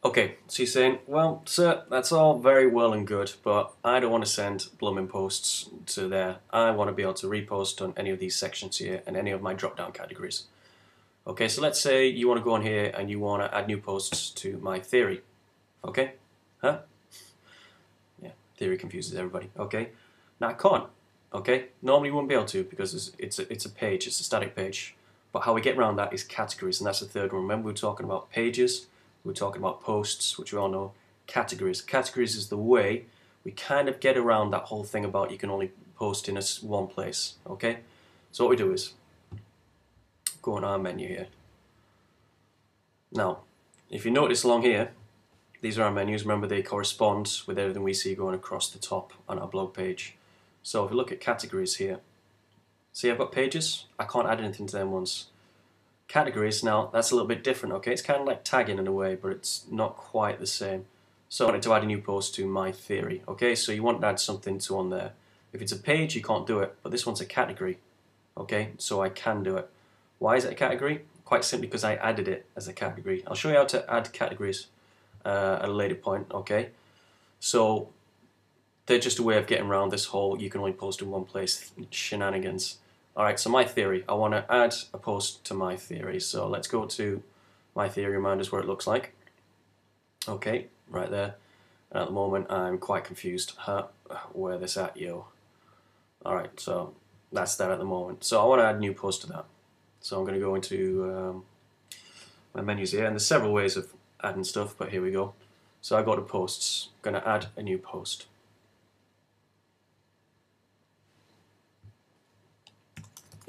Okay, so you're saying, well, sir, that's all very well and good, but I don't want to send blooming posts to there. I want to be able to repost on any of these sections here and any of my drop-down categories. Okay, so let's say you want to go on here and you want to add new posts to my theory. Okay? Huh? Yeah, theory confuses everybody. Okay? Now I can't. Okay? Normally you wouldn't be able to because it's a page, it's a static page. But how we get around that is categories, and that's the third one. Remember we were talking about pages, we were talking about posts, which we all know. Categories. Categories is the way we kind of get around that whole thing about you can only post in one place. Okay? So what we do is go on our menu here. Now, if you notice along here, these are our menus. Remember, they correspond with everything we see going across the top on our blog page. So if you look at categories here, see I've got pages. I can't add anything to them ones. Categories, now that's a little bit different, okay? It's kind of like tagging in a way, but it's not quite the same. So I wanted to add a new post to my theory, okay? So you want to add something to on there. If it's a page, you can't do it, but this one's a category, okay? So I can do it. Why is it a category? Quite simply because I added it as a category. I'll show you how to add categories at a later point, okay? So they're just a way of getting around this whole you can only post in one place shenanigans. Alright, so my theory. I want to add a post to my theory. So let's go to my theory reminders where it looks like. Okay, right there. And at the moment I'm quite confused. Where this at, yo? Alright, so that's that at the moment. So I want to add a new post to that. So I'm going to go into my menus here, and there's several ways of adding stuff, but here we go. So I go to posts. I'm going to add a new post.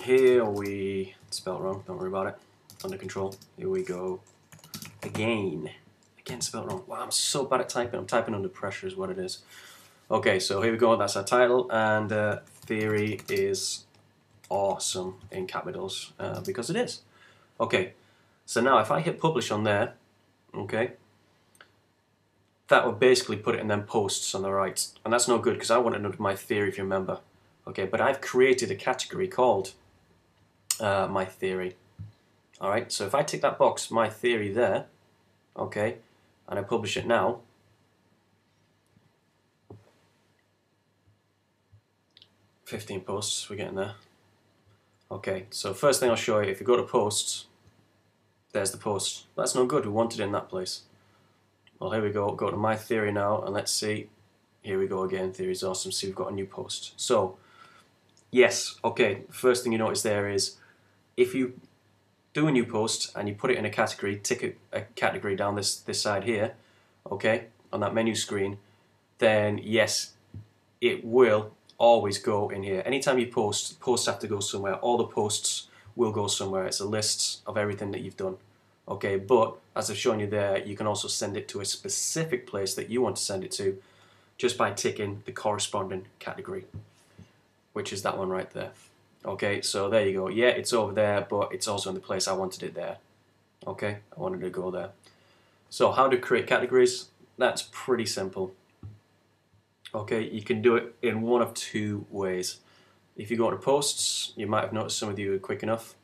Here we spelled wrong, don't worry about it. Under control. Here we go. Again spelled wrong. Wow, I'm so bad at typing. I'm typing under pressure is what it is. Okay, so here we go. That's our title, and theory is awesome in capitals because it is. Okay, so now if I hit publish on there, okay, that would basically put it in them posts on the right, and that's no good because I want it under my theory, if you remember. Okay, but I've created a category called my theory. Alright, so if I tick that box, my theory there, okay, and I publish it now, $15 posts, we're getting there. Okay, so first thing I'll show you, if you go to posts, there's the post. That's no good, we want it in that place. Well, here we go to my theory now, and let's see. Here we go again, theory's awesome. See, we've got a new post. So, yes, okay, first thing you notice there is, if you do a new post and you put it in a category, tick a category down this side here, okay, on that menu screen, then yes, it will always go in here. Anytime you posts have to go somewhere. All the posts will go somewhere. It's a list of everything that you've done. Okay, but as I've shown you there, you can also send it to a specific place that you want to send it to just by ticking the corresponding category, which is that one right there. Okay, so there you go. Yeah, it's over there, but it's also in the place I wanted it there. Okay, I wanted to go there. So how to create categories? That's pretty simple. Okay, you can do it in one of two ways. If you go to posts, you might have noticed some of you are quick enough.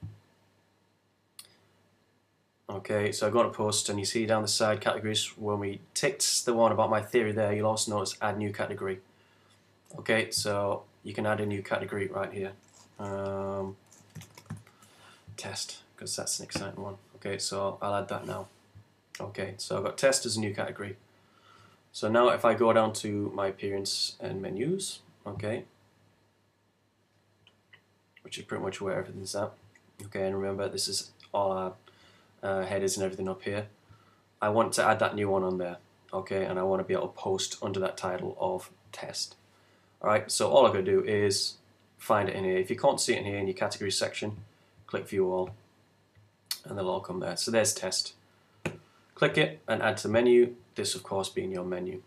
Okay, so I go to posts and you see down the side categories, when we ticked the one about my theory there, you'll also notice add new category. Okay, so you can add a new category right here. Test, because that's an exciting one. Okay, so I'll add that now. Okay, so I've got test as a new category. So now if I go down to my appearance and menus, okay, which is pretty much where everything's at. Okay, and remember this is all our headers and everything up here. I want to add that new one on there, okay, and I want to be able to post under that title of test. Alright, so all I'm going to do is find it in here. If you can't see it in here in your category section, click view all, and they'll all come there. So there's test. Click it and add to menu, this of course being your menu.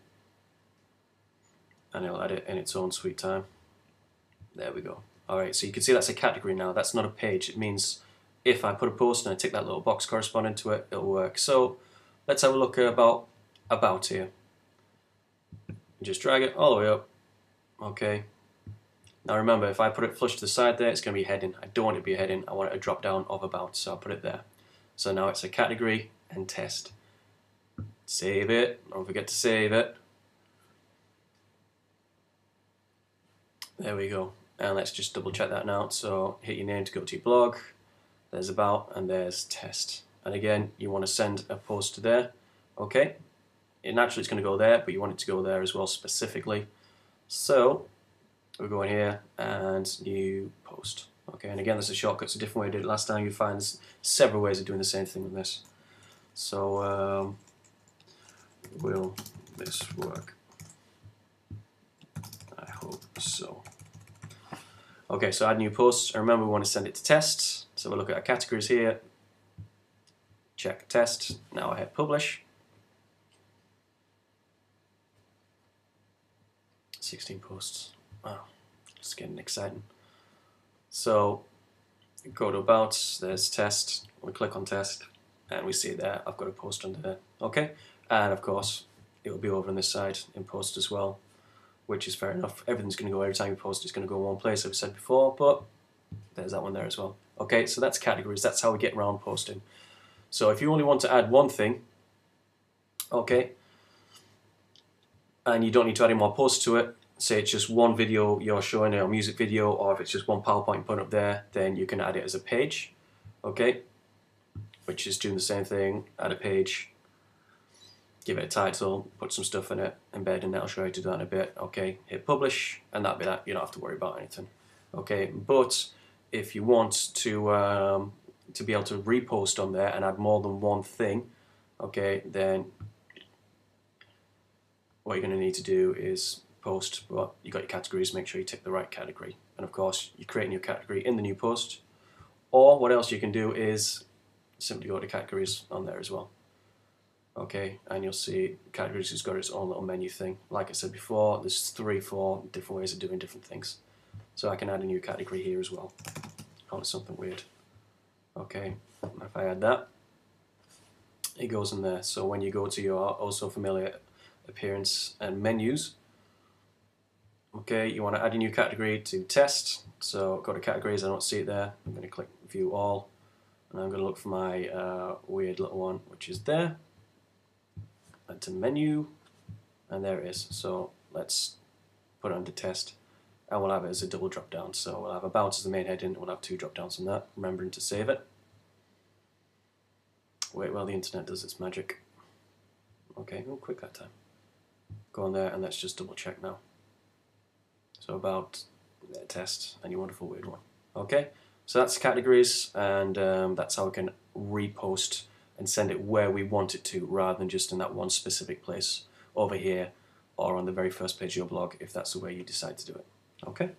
And it'll add it in its own sweet time. There we go. Alright, so you can see that's a category now, that's not a page. It means if I put a post and I tick that little box corresponding to it, it'll work. So let's have a look at about here. Just drag it all the way up. Okay. Now remember, if I put it flush to the side there, it's going to be heading. I don't want it to be a heading, I want it to drop down of about, so I'll put it there. So now it's a category and test. Save it. Don't forget to save it. There we go. And let's just double check that now. So hit your name to go to your blog. There's about and there's test. And again, you want to send a post to there. Okay. Naturally it's going to go there, but you want it to go there as well specifically. So we're going here and new post. Okay, and again, there's a shortcut. It's a different way I did it last time. You find there's several ways of doing the same thing with this. So will this work? I hope so. Okay, so add new posts. And remember, we want to send it to test. So we'll look at our categories here. Check test. Now I hit publish. 16 posts. Wow, it's getting exciting. So go to about, there's test. We click on test, and we see there I've got a post under there. Okay, and of course it will be over on this side in post as well, which is fair enough. Everything's going to go, every time you post, it's going to go in one place, as I've said before, but there's that one there as well. Okay, so that's categories. That's how we get around posting. So if you only want to add one thing, okay, and you don't need to add any more posts to it, say it's just one video you're showing, a music video, or if it's just one PowerPoint you put up there, then you can add it as a page, okay, which is doing the same thing. Add a page, give it a title, put some stuff in it, embed in it. I'll show you how to do that in a bit. Okay, hit publish, and that'll be that. You don't have to worry about anything. Okay, but if you want to be able to repost on there and add more than one thing, okay, then what you're going to need to do is post, well, you got your categories, make sure you tick the right category, and of course you create a new category in the new post. Or what else you can do is simply go to categories on there as well. Okay, and you'll see categories has got its own little menu thing. Like I said before, there's 3-4 different ways of doing different things. So I can add a new category here as well. Call it something weird. Okay, if I add that, it goes in there. So when you go to your also familiar appearance and menus, okay, you want to add a new category to test. So go to categories, I don't see it there. I'm going to click view all, and I'm going to look for my weird little one, which is there. Add to menu, and there it is. So let's put it under test, and we'll have it as a double drop down. So we'll have about as the main heading, we'll have 2 drop downs on that, remembering to save it. Wait while the internet does its magic. Okay, go quick that time. Go on there, and let's just double check now. So about test and your wonderful weird one. Okay, so that's categories, and that's how we can repost and send it where we want it to, rather than just in that one specific place over here or on the very first page of your blog, if that's the way you decide to do it. Okay.